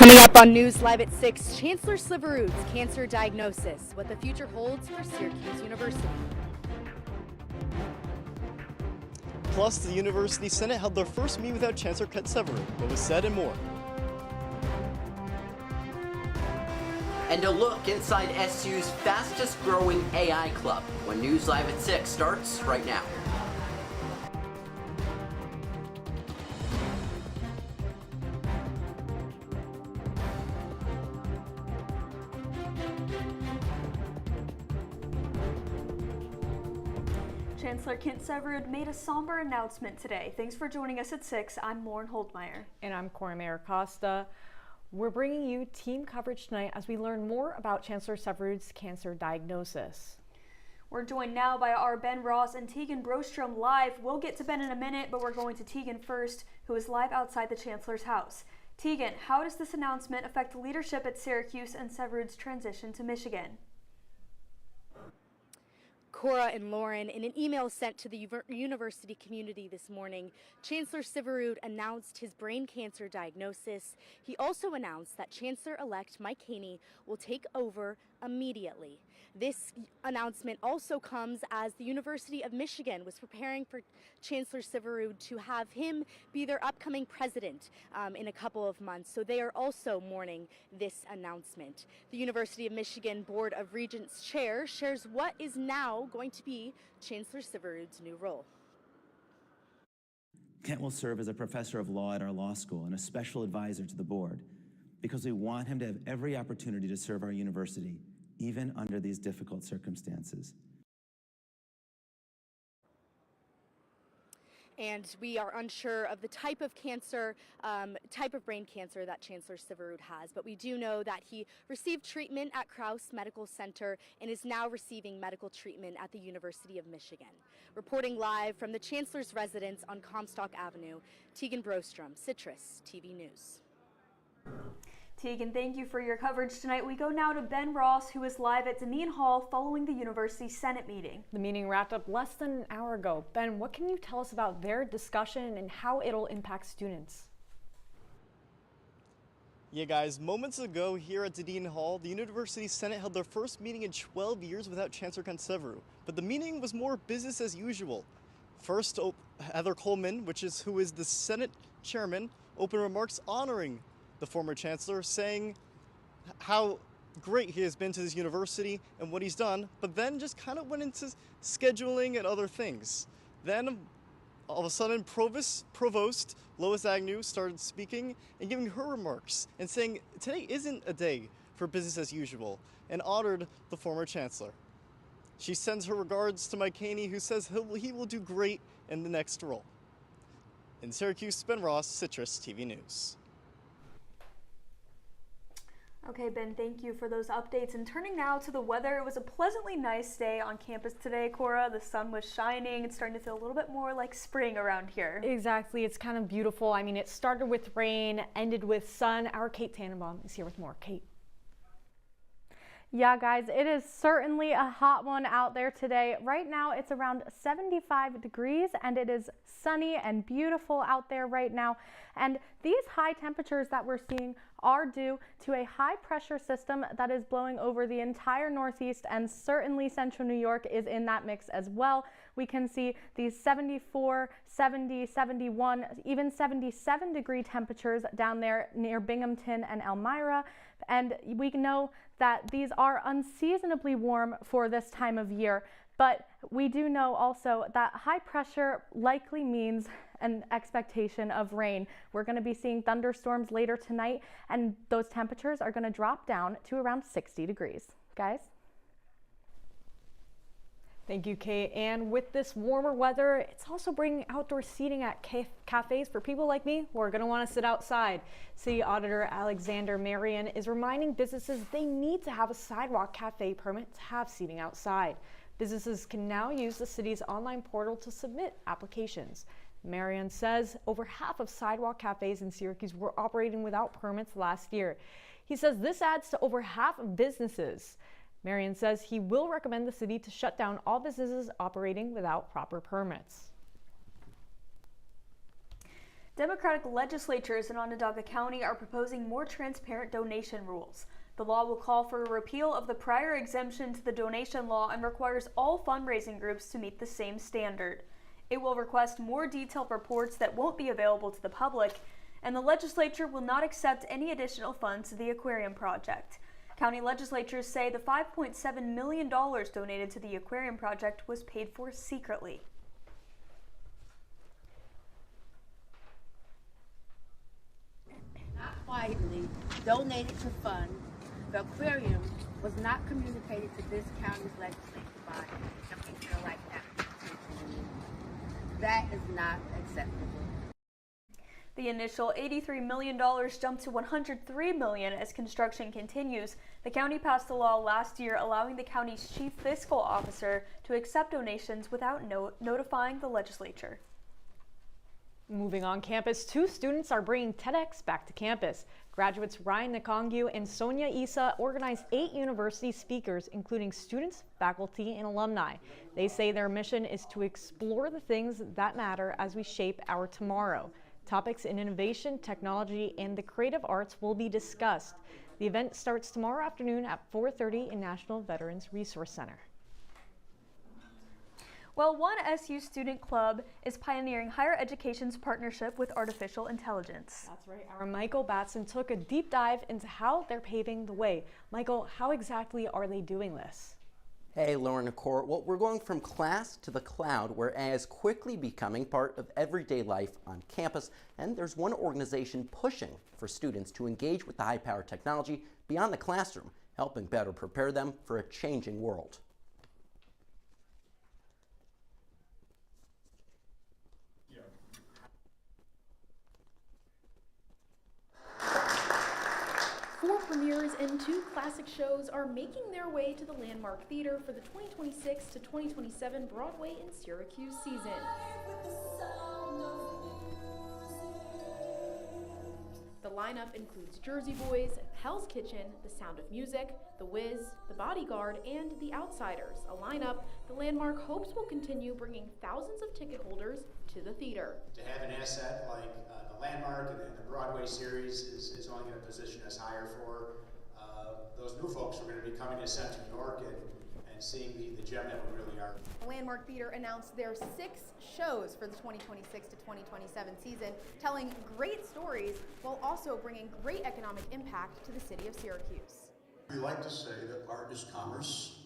Coming up on News Live at 6, Chancellor Sliverud's cancer diagnosis, what the future holds for Syracuse University. Plus, the University Senate held their first meeting without Chancellor Sliverud. What was said and more. And a look inside SU's fastest growing AI club when News Live at 6 starts right now. Chancellor Sliverud made a somber announcement today. Thanks for joining us at 6. I'm Lauren Holdmeyer. And I'm Cora Mayer-Costa. We're bringing you team coverage tonight as we learn more about Chancellor Sliverud's cancer diagnosis. We're joined now by our Ben Ross and Tegan Brostrom live. We'll get to Ben in a minute, but we're going to Tegan first, who is live outside the Chancellor's house. Tegan, how does this announcement affect leadership at Syracuse and Sliverud's transition to Michigan? Cora and Lauren, in an email sent to the university community this morning, Chancellor Sliverud announced his brain cancer diagnosis. He also announced that Chancellor-elect Mike Haney will take over immediately. This announcement also comes as the University of Michigan was preparing for Chancellor Sliverud to have him be their upcoming president in a couple of months. So they are also mourning this announcement. The University of Michigan Board of Regents chair shares what is now going to be Chancellor Sliverud's new role. Kent will serve as a professor of law at our law school and a special advisor to the board because we want him to have every opportunity to serve our university, even under these difficult circumstances. And we are unsure of the type of cancer, type of brain cancer that Chancellor Sliverud has. But we do know that he received treatment at Krause Medical Center and is now receiving medical treatment at the University of Michigan. Reporting live from the Chancellor's residence on Comstock Avenue, Tegan Brostrom, CitrusTV News. Tegan, thank you for your coverage tonight. We go now to Ben Ross, who is live at Dineen Hall following the University Senate meeting. The meeting wrapped up less than an hour ago. Ben, what can you tell us about their discussion and how it'll impact students? Yeah, guys, moments ago here at Dineen Hall, the University Senate held their first meeting in 12 years without Chancellor Sliverud. But the meeting was more business as usual. First, Heather Coleman, who is the Senate chairman, opened remarks honoring the former chancellor, saying how great he has been to this university and what he's done, but then just kind of went into scheduling and other things. Then all of a sudden Provost Lois Agnew started speaking and giving her remarks and saying today isn't a day for business as usual, and honored the former chancellor. She sends her regards to Mike Haney, who says he will do great in the next role. In Syracuse, Ben Ross, CitrusTV News. Okay, Ben, thank you for those updates. And turning now to the weather, it was a pleasantly nice day on campus today, Cora. The sun was shining. It's starting to feel a little bit more like spring around here. Exactly. It's kind of beautiful. I mean, it started with rain, ended with sun. Our Kate Tannenbaum is here with more. Kate. Yeah, guys, it is certainly a hot one out there today. Right now, it's around 75 degrees, and it is sunny and beautiful out there right now. And these high temperatures that we're seeing are due to a high pressure system that is blowing over the entire Northeast, and certainly Central New York is in that mix as well. We can see these 74, 70, 71, even 77 degree temperatures down there near Binghamton and Elmira. And we know that these are unseasonably warm for this time of year, but we do know also that high pressure likely means an expectation of rain. We're going to be seeing thunderstorms later tonight, and those temperatures are going to drop down to around 60 degrees. Guys? Thank you, Kate. And with this warmer weather, it's also bringing outdoor seating at cafes for people like me who are going to want to sit outside. City Auditor Alexander Marion is reminding businesses they need to have a sidewalk cafe permit to have seating outside. Businesses can now use the city's online portal to submit applications. Marion says over half of sidewalk cafes in Syracuse were operating without permits last year. He says this adds to over half of businesses. Marion says he will recommend the city to shut down all businesses operating without proper permits. Democratic legislatures in Onondaga County are proposing more transparent donation rules. The law will call for a repeal of the prior exemption to the donation law and requires all fundraising groups to meet the same standard. It will request more detailed reports that won't be available to the public, and the legislature will not accept any additional funds to the aquarium project. County legislatures say the $5.7 million donated to the aquarium project was paid for secretly. Not quietly donated to fund the aquarium was not communicated to this county's legislative body. Something feel like that. That is not acceptable. The initial $83 million jumped to $103 million as construction continues. The county passed a law last year allowing the county's chief fiscal officer to accept donations without notifying the legislature. Moving on campus, 2 students are bringing TEDx back to campus. Graduates Ryan Nakongu and Sonia Isa organized 8 university speakers, including students, faculty, and alumni. They say their mission is to explore the things that matter as we shape our tomorrow. Topics in innovation, technology, and the creative arts will be discussed. The event starts tomorrow afternoon at 4:30 in National Veterans Resource Center. Well, one SU student club is pioneering higher education's partnership with artificial intelligence. That's right. Our Michael Batson took a deep dive into how they're paving the way. Michael, how exactly are they doing this? Hey, Lauren and Cora. Well, we're going from class to the cloud, where AI is quickly becoming part of everyday life on campus. And there's one organization pushing for students to engage with the high-powered technology beyond the classroom, helping better prepare them for a changing world. Four premieres and 2 classic shows are making their way to the Landmark Theater for the 2026 to 2027 Broadway in Syracuse season. The lineup includes Jersey Boys, Hell's Kitchen, The Sound of Music, The Wiz, The Bodyguard, and The Outsiders, a lineup the Landmark hopes will continue bringing thousands of ticket holders to the theater. To have an asset like the Landmark and the Broadway series is only going to position us higher for those new folks who are going to be coming to Central New York and seeing the gem that we really are. The Landmark Theater announced their 6 shows for the 2026 to 2027 season, telling great stories while also bringing great economic impact to the city of Syracuse. We like to say that art is commerce.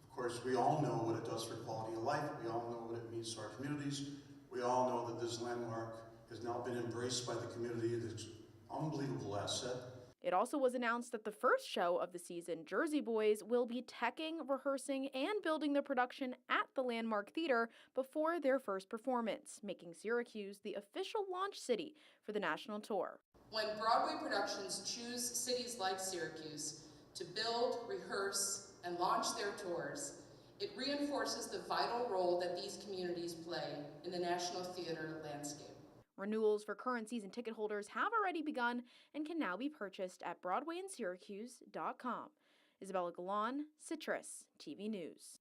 Of course, we all know what it does for quality of life. We all know what it means to our communities. We all know that this landmark has now been embraced by the community. It's an unbelievable asset. It also was announced that the first show of the season, Jersey Boys, will be teching, rehearsing, and building the production at the Landmark Theater before their first performance, making Syracuse the official launch city for the national tour. When Broadway productions choose cities like Syracuse to build, rehearse, and launch their tours, it reinforces the vital role that these communities play in the national theater landscape. Renewals for current season ticket holders have already begun and can now be purchased at BroadwayInSyracuse.com. Isabella Galan, Citrus TV News.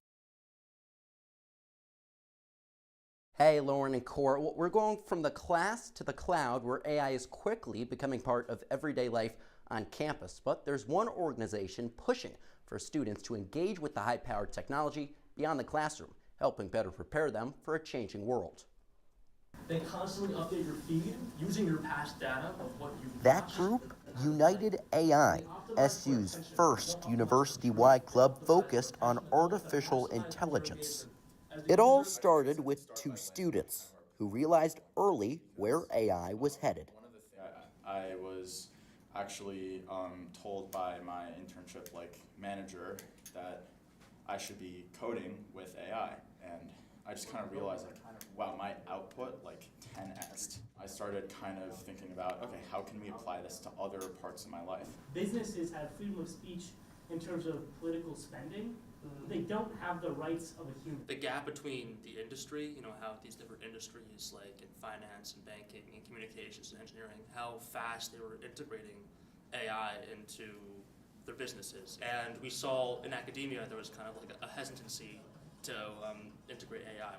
Hey, Lauren and Cora. Well, we're going from the class to the cloud, where AI is quickly becoming part of everyday life on campus. But there's one organization pushing for students to engage with the high-powered technology beyond the classroom, helping better prepare them for a changing world. They constantly update your feed using your past data of what you've That group, United AI, SU's first university-wide club focused on artificial intelligence. It all started with 2 students who realized early where AI was headed. I was actually told by my internship manager that I should be coding with AI, and I just kind of realized wow, my output 10x'd. I started kind of thinking about, okay, how can we apply this to other parts of my life? Businesses have freedom of speech in terms of political spending. They don't have the rights of a human. The gap between the industry, how these different industries like in finance and banking and communications and engineering, how fast they were integrating AI into their businesses. And we saw in academia there was kind of a hesitancy to integrate AI.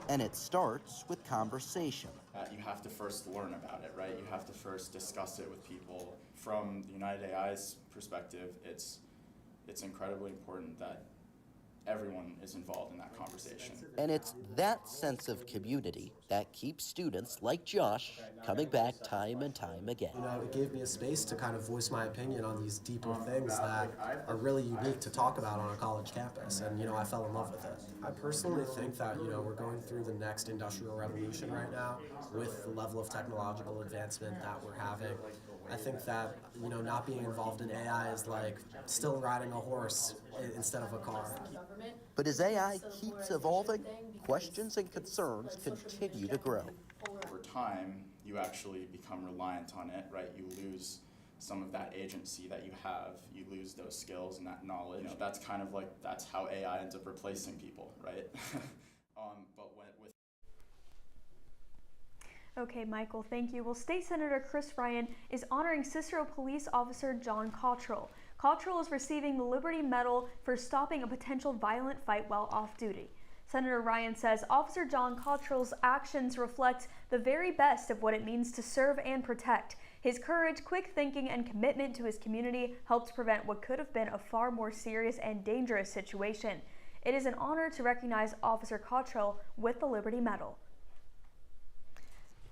And it starts with conversation. you have to first learn about it, right? You have to first discuss it with people. From the United AI's perspective, it's incredibly important that everyone is involved in that conversation. And it's that sense of community that keeps students like Josh coming back time and time again. You know, it gave me a space to kind of voice my opinion on these deeper things that are really unique to talk about on a college campus, and, you know, I fell in love with it. I personally think that, you know, we're going through the next industrial revolution right now with the level of technological advancement that we're having. I think that, you know, not being involved in AI is like still riding a horse instead of a car. But as AI keeps evolving, questions and concerns continue to grow. Over time, you actually become reliant on it, right? You lose some of that agency that you have. You lose those skills and that knowledge. You know, that's kind of like, that's how AI ends up replacing people, right? But with Okay, Michael, thank you. Well, State Senator Chris Ryan is honoring Cicero Police Officer John Cottrell. Cottrell is receiving the Liberty Medal for stopping a potential violent fight while off duty. Senator Ryan says Officer John Cottrell's actions reflect the very best of what it means to serve and protect. His courage, quick thinking, and commitment to his community helped prevent what could have been a far more serious and dangerous situation. It is an honor to recognize Officer Cottrell with the Liberty Medal.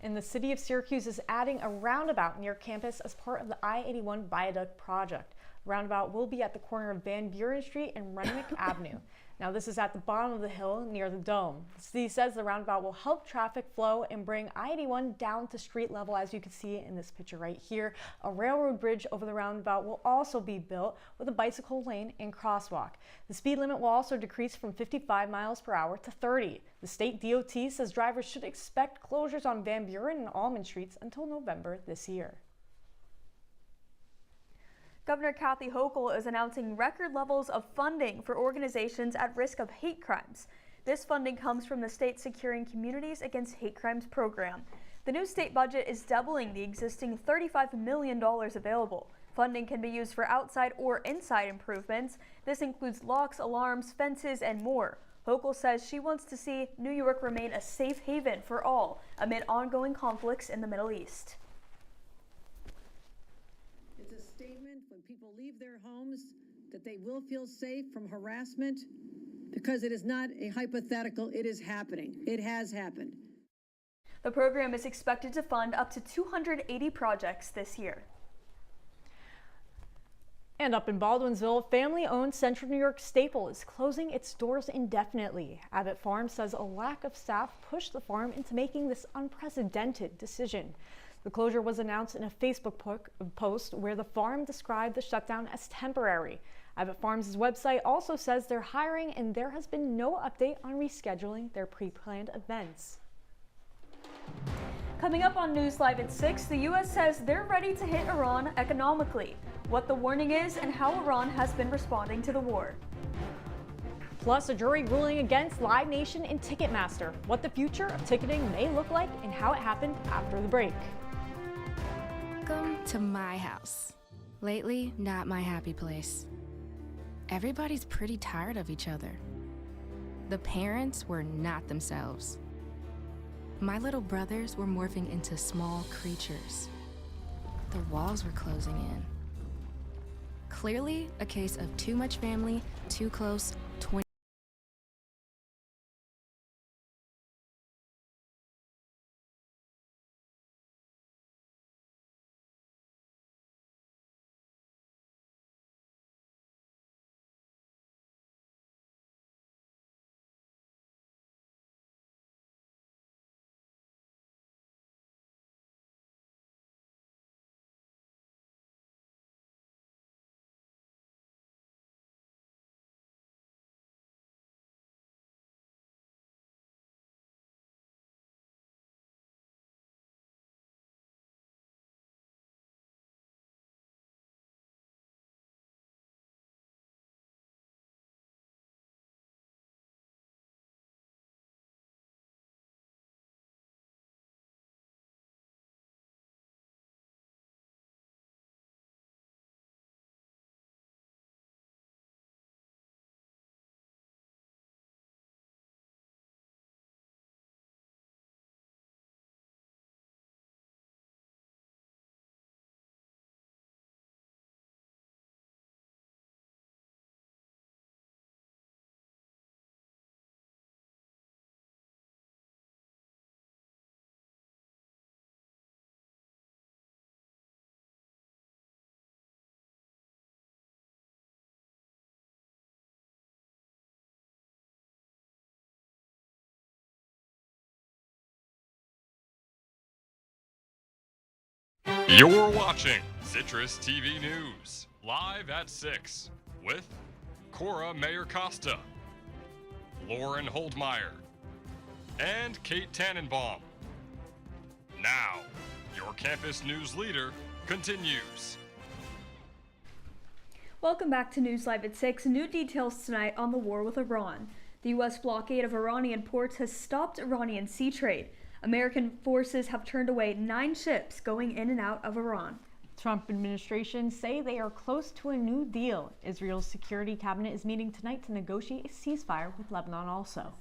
And the city of Syracuse is adding a roundabout near campus as part of the I-81 viaduct project. The roundabout will be at the corner of Van Buren Street and Renwick Avenue. Now, this is at the bottom of the hill near the dome. The city says the roundabout will help traffic flow and bring I-81 down to street level, as you can see in this picture right here. A railroad bridge over the roundabout will also be built with a bicycle lane and crosswalk. The speed limit will also decrease from 55 miles per hour to 30. The state DOT says drivers should expect closures on Van Buren and Almond Streets until November this year. Governor Kathy Hochul is announcing record levels of funding for organizations at risk of hate crimes. This funding comes from the state Securing Communities Against Hate Crimes program. The new state budget is doubling the existing $35 million available. Funding can be used for outside or inside improvements. This includes locks, alarms, fences, and more. Hochul says she wants to see New York remain a safe haven for all amid ongoing conflicts in the Middle East. When people leave their homes, that they will feel safe from harassment, because it is not a hypothetical, it is happening. It has happened. The program is expected to fund up to 280 projects this year. And up in Baldwinsville, family-owned Central New York Staple is closing its doors indefinitely. Abbott Farm says a lack of staff pushed the farm into making this unprecedented decision. The closure was announced in a Facebook post where the farm described the shutdown as temporary. Abbott Farms' website also says they're hiring, and there has been no update on rescheduling their pre-planned events. Coming up on News Live at 6, the U.S. says they're ready to hit Iran economically, what the warning is, and how Iran has been responding to the war. Plus, a jury ruling against Live Nation and Ticketmaster, what the future of ticketing may look like and how it happened after the break. Welcome to my house. Lately, not my happy place. Everybody's pretty tired of each other. The parents were not themselves. My little brothers were morphing into small creatures. The walls were closing in. Clearly, a case of too much family, too close, 20 You're watching Citrus TV News, live at 6, with Cora Mayer-Costa, Lauren Holdmeyer, and Kate Tannenbaum. Now, your campus news leader continues. Welcome back to News Live at 6. New details tonight on the war with Iran. The U.S. blockade of Iranian ports has stopped Iranian sea trade. American forces have turned away 9 ships going in and out of Iran. Trump administration say they are close to a new deal. Israel's security cabinet is meeting tonight to negotiate a ceasefire with Lebanon also.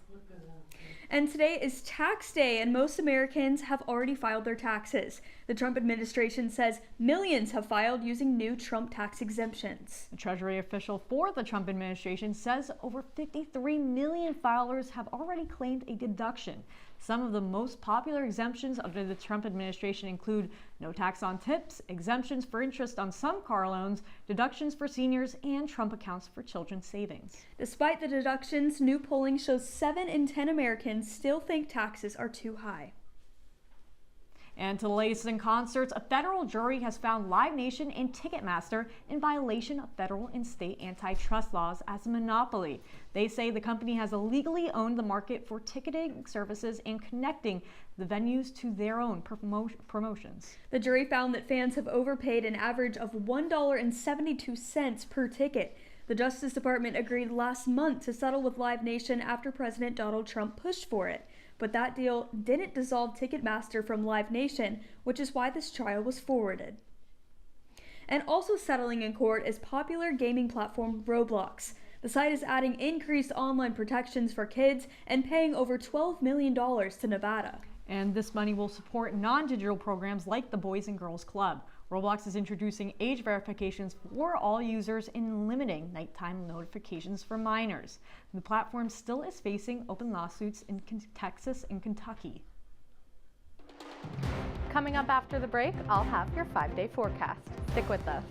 And today is tax day, and most Americans have already filed their taxes. The Trump administration says millions have filed using new Trump tax exemptions. A Treasury official for the Trump administration says over 53 million filers have already claimed a deduction. Some of the most popular exemptions under the Trump administration include no tax on tips, exemptions for interest on some car loans, deductions for seniors, and Trump accounts for children's savings. Despite the deductions, new polling shows 7 in 10 Americans still think taxes are too high. And to the latest in concerts, a federal jury has found Live Nation and Ticketmaster in violation of federal and state antitrust laws as a monopoly. They say the company has illegally owned the market for ticketing services and connecting the venues to their own promotions. The jury found that fans have overpaid an average of $1.72 per ticket. The Justice Department agreed last month to settle with Live Nation after President Donald Trump pushed for it. But that deal didn't dissolve Ticketmaster from Live Nation, which is why this trial was forwarded. And also settling in court is popular gaming platform Roblox. The site is adding increased online protections for kids and paying over $12 million to Nevada. And this money will support non-digital programs like the Boys and Girls Club. Roblox is introducing age verifications for all users and limiting nighttime notifications for minors. The platform still is facing open lawsuits in Texas and Kentucky. Coming up after the break, I'll have your 5-day forecast. Stick with us.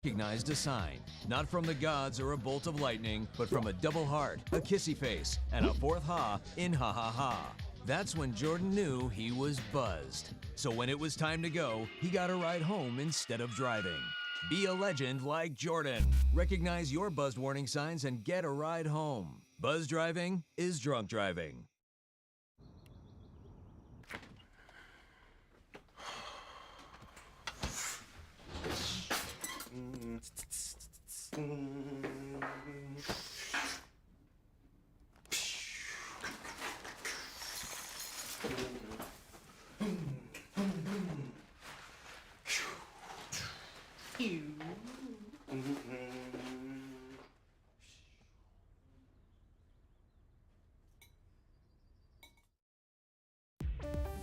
Recognized a sign, not from the gods or a bolt of lightning, but from a double heart, a kissy face, and a fourth ha in ha ha ha. That's when Jordan knew he was buzzed. So when it was time to go, he got a ride home instead of driving. Be a legend like Jordan. Recognize your buzzed warning signs and get a ride home. Buzz driving is drunk driving.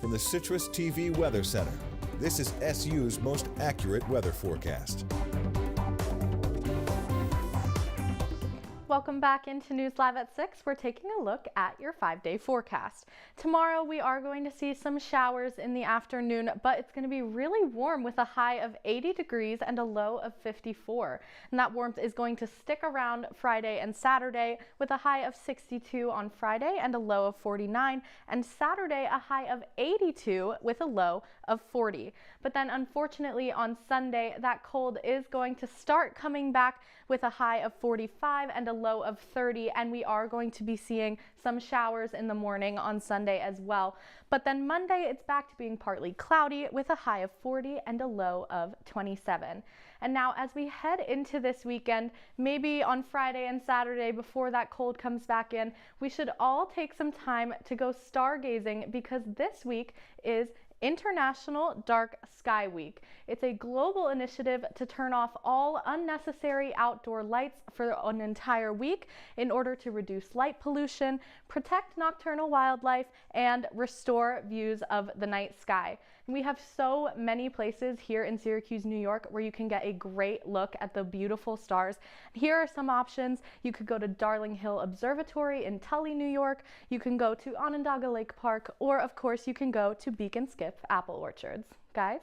From the CitrusTV Weather Center, this is SU's most accurate weather forecast. Welcome back into News Live at 6. We're taking a look at your 5-day forecast. Tomorrow we are going to see some showers in the afternoon, but it's going to be really warm with a high of 80 degrees and a low of 54. And that warmth is going to stick around Friday and Saturday with a high of 62 on Friday and a low of 49, and Saturday a high of 82 with a low of 40. But then unfortunately on Sunday that cold is going to start coming back with a high of 45 and a low of 30, and we are going to be seeing some showers in the morning on Sunday as well. But then Monday it's back to being partly cloudy with a high of 40 and a low of 27. And now as we head into this weekend, maybe on Friday and Saturday before that cold comes back in, we should all take some time to go stargazing, because this week is International Dark Sky Week. It's a global initiative to turn off all unnecessary outdoor lights for an entire week in order to reduce light pollution, protect nocturnal wildlife, and restore views of the night sky. We have so many places here in Syracuse, New York, where you can get a great look at the beautiful stars. Here are some options. You could go to Darling Hill Observatory in Tully, New York. You can go to Onondaga Lake Park, or of course you can go to Beacon Skip Apple Orchards. Guys?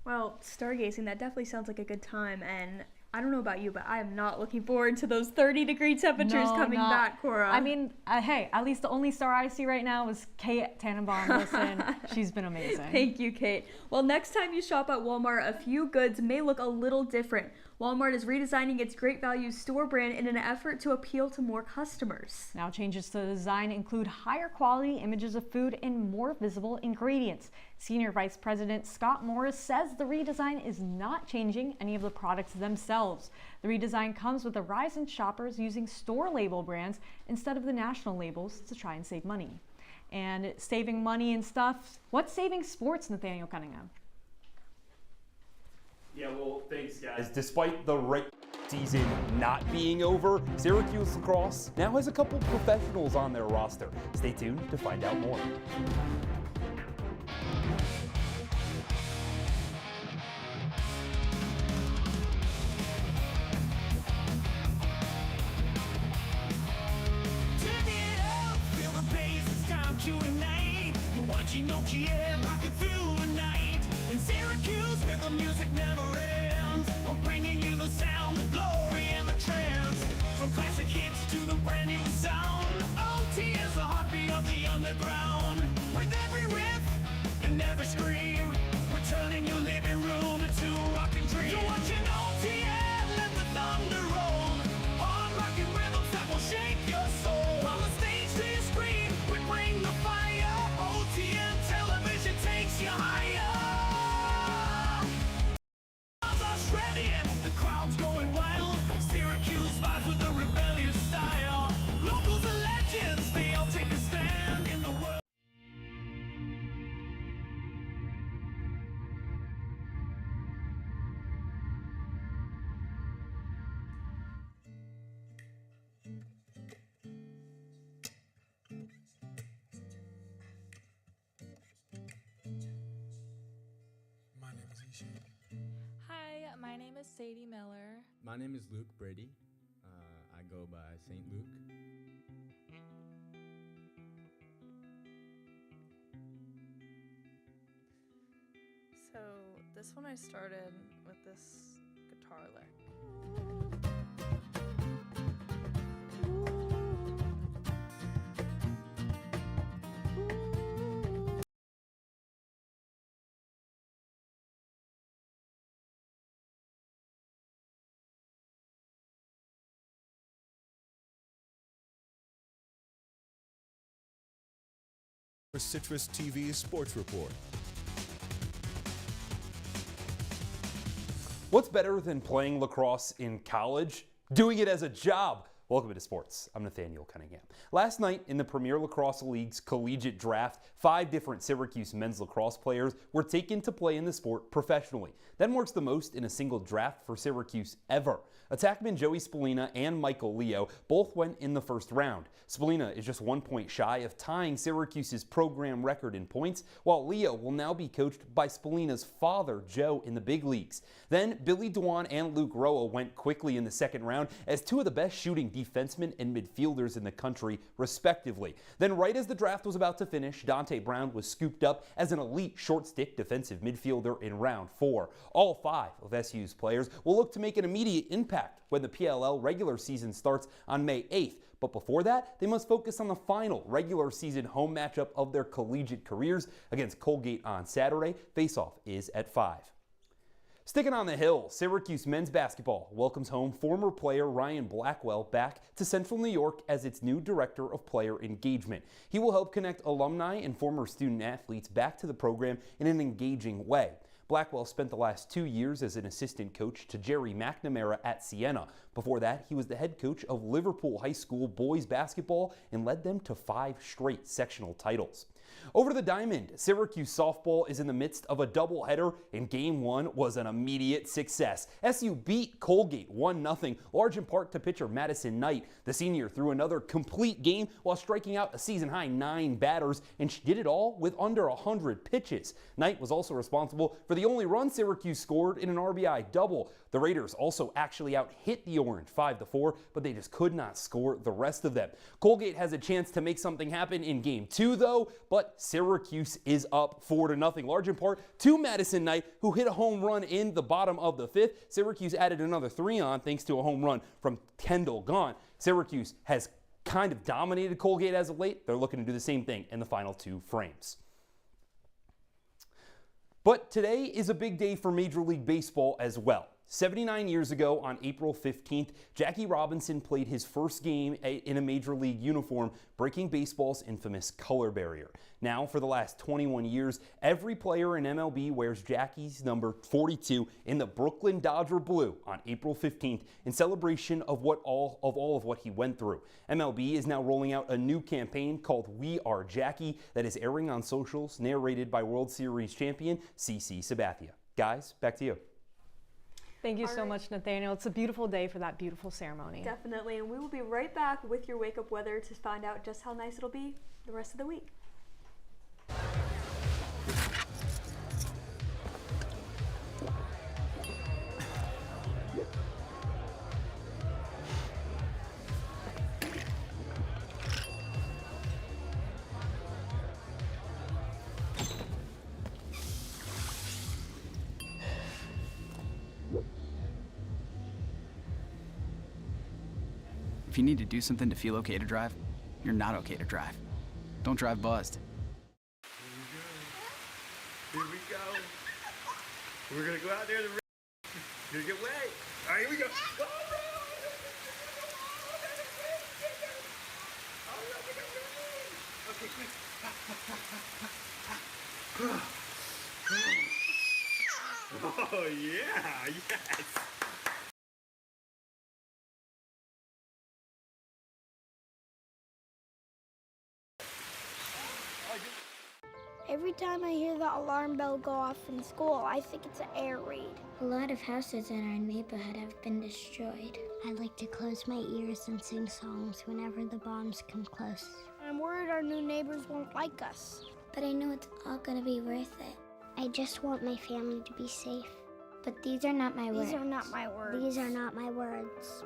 Well, stargazing, that definitely sounds like a good time, and I don't know about you, but I am not looking forward to those 30-degree temperatures coming back, Cora. I mean, hey, at least the only star I see right now is Kate Tannenbaum. Listen, she's been amazing. Thank you, Kate. Well, next time you shop at Walmart, a few goods may look a little different. Walmart is redesigning its Great Value store brand in an effort to appeal to more customers. Now, changes to the design include higher quality images of food and more visible ingredients. Senior Vice President Scott Morris says the redesign is not changing any of the products themselves. The redesign comes with a rise in shoppers using store label brands instead of the national labels to try and save money. And saving money and stuff, what's saving sports, Nathaniel Cunningham? Yeah, well, thanks, guys. Despite the season not being over, Syracuse lacrosse now has a couple professionals on their roster. Stay tuned to find out more. Music never ends. We're bringing you the sound, the glory, and the trance. From classic hits to the brand new sound. OT is the heartbeat of the underground. With every riff and every scream, we're turning your living room into a rocking dream. You're watching OT and let the thunder roll. Hard rocking rhythms that will shake your soul. On the stage to your screen, we bring the fire. OTN television takes you higher. The crowd's going wild. Syracuse vibes with a rebellious style. Locals are legends, they all take a stand in the world. Hi, my name is Sadie Miller. My name is Luke Brady. I go by St. Luke. So this one I started with this guitar lick. CitrusTV Sports Report. What's better than playing lacrosse in college? Doing it as a job. Welcome to sports. I'm Nathaniel Cunningham. Last night in the Premier Lacrosse League's collegiate draft, 5 different Syracuse men's lacrosse players were taken to play in the sport professionally. That marks the most in a single draft for Syracuse ever. Attackman Joey Spallina and Michael Leo both went in the first round. Spallina is just 1 point shy of tying Syracuse's program record in points, while Leo will now be coached by Spallina's father, Joe, in the big leagues. Then Billy Dwan and Luke Roa went quickly in the second round as 2 of the best shooting defensemen and midfielders in the country, respectively. Then right as the draft was about to finish, Dante Brown was scooped up as an elite short-stick defensive midfielder in round 4. All 5 of SU's players will look to make an immediate impact when the PLL regular season starts on May 8th. But before that, they must focus on the final regular season home matchup of their collegiate careers against Colgate on Saturday. Face-off is at 5. Sticking on the hill, Syracuse men's basketball welcomes home former player Ryan Blackwell back to Central New York as its new director of player engagement. He will help connect alumni and former student athletes back to the program in an engaging way. Blackwell spent the last 2 years as an assistant coach to Jerry McNamara at Siena. Before that, he was the head coach of Liverpool High School boys basketball and led them to 5 straight sectional titles. Over to the Diamond, Syracuse softball is in the midst of a doubleheader, and Game 1 was an immediate success. SU beat Colgate 1-0, large in part to pitcher Madison Knight. The senior threw another complete game while striking out a season-high 9 batters, and she did it all with under 100 pitches. Knight was also responsible for the only run Syracuse scored in an RBI double. The Raiders also actually out-hit the Orange 5-4, but they just could not score the rest of them. Colgate has a chance to make something happen in Game 2, though, but Syracuse is up 4-0, large in part to Madison Knight, who hit a home run in the bottom of the 5th. Syracuse added another 3 on thanks to a home run from Kendall Gahn. Syracuse has kind of dominated Colgate as of late. They're looking to do the same thing in the final 2 frames. But today is a big day for Major League Baseball as well. 79 years ago, on April 15th, Jackie Robinson played his first game in a Major League uniform, breaking baseball's infamous color barrier. Now, for the last 21 years, every player in MLB wears Jackie's number 42 in the Brooklyn Dodger blue on April 15th in celebration of all of what he went through. MLB is now rolling out a new campaign called We Are Jackie that is airing on socials, narrated by World Series champion CC Sabathia. Guys, back to you. Thank you so much, Nathaniel. It's a beautiful day for that beautiful ceremony. Definitely, and we will be right back with your wake-up weather to find out just how nice it'll be the rest of the week. If you need to do something to feel okay to drive, you're not okay to drive. Don't drive buzzed. Here we go. We're gonna go out there. You're gonna get wet. All right, here we go. Okay, quick. Oh yeah, yes. Every time I hear the alarm bell go off in school, I think it's an air raid. A lot of houses in our neighborhood have been destroyed. I like to close my ears and sing songs whenever the bombs come close. I'm worried our new neighbors won't like us. But I know it's all gonna be worth it. I just want my family to be safe. But these are not my words. These are not my words. These are not my words.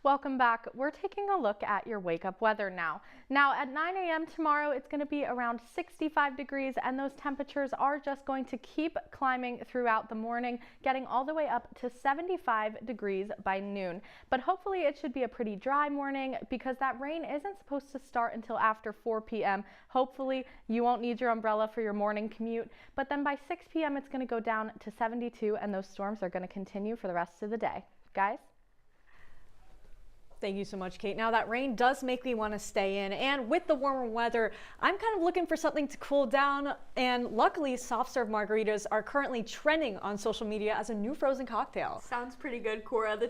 Welcome back. We're taking a look at your wake-up weather now. Now at 9 a.m. tomorrow, it's going to be around 65 degrees, and those temperatures are just going to keep climbing throughout the morning, getting all the way up to 75 degrees by noon. But hopefully it should be a pretty dry morning because that rain isn't supposed to start until after 4 p.m. Hopefully you won't need your umbrella for your morning commute, but then by 6 p.m. it's going to go down to 72, and those storms are going to continue for the rest of the day. Guys? Thank you so much, Kate. Now that rain does make me want to stay in, and with the warmer weather, I'm kind of looking for something to cool down, and luckily soft serve margaritas are currently trending on social media as a new frozen cocktail. Sounds pretty good, Cora. The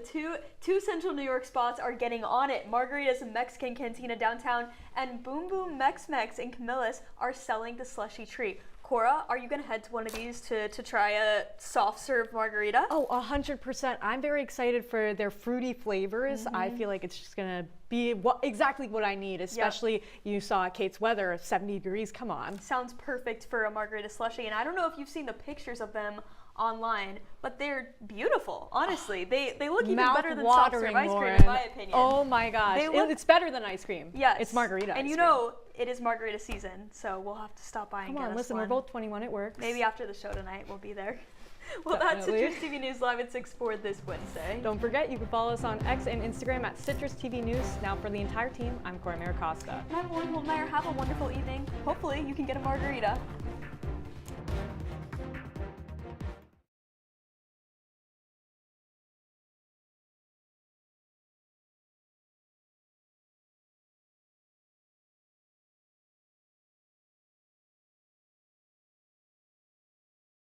two central New York spots are getting on it. Margaritas in Mexican Cantina downtown and Boom Boom Mex Mex in Camillus are selling the slushy treat. Cora, are you going to head to one of these to try a soft serve margarita? Oh, 100%. I'm very excited for their fruity flavors. I feel like it's just going to be exactly what I need, especially you saw Kate's weather, 70 degrees. Come on. Sounds perfect for a margarita slushie. And I don't know if you've seen the pictures of them online, but they're beautiful. Honestly, they look even better than soft serve ice cream, in my opinion. Oh my gosh, it's better than ice cream. Yes, it's margarita. And you know it is margarita season, so we'll have to stop by and get us listen, one. we're both 21. It works. Maybe after the show tonight, we'll be there. Well, that's CitrusTV News Live at 6 for this Wednesday. Don't forget, you can follow us on X and Instagram at CitrusTV News. Now for the entire team, I'm Cora Mayer-Costa. And I'm Holdmeyer. Have a wonderful evening. Hopefully you can get a margarita.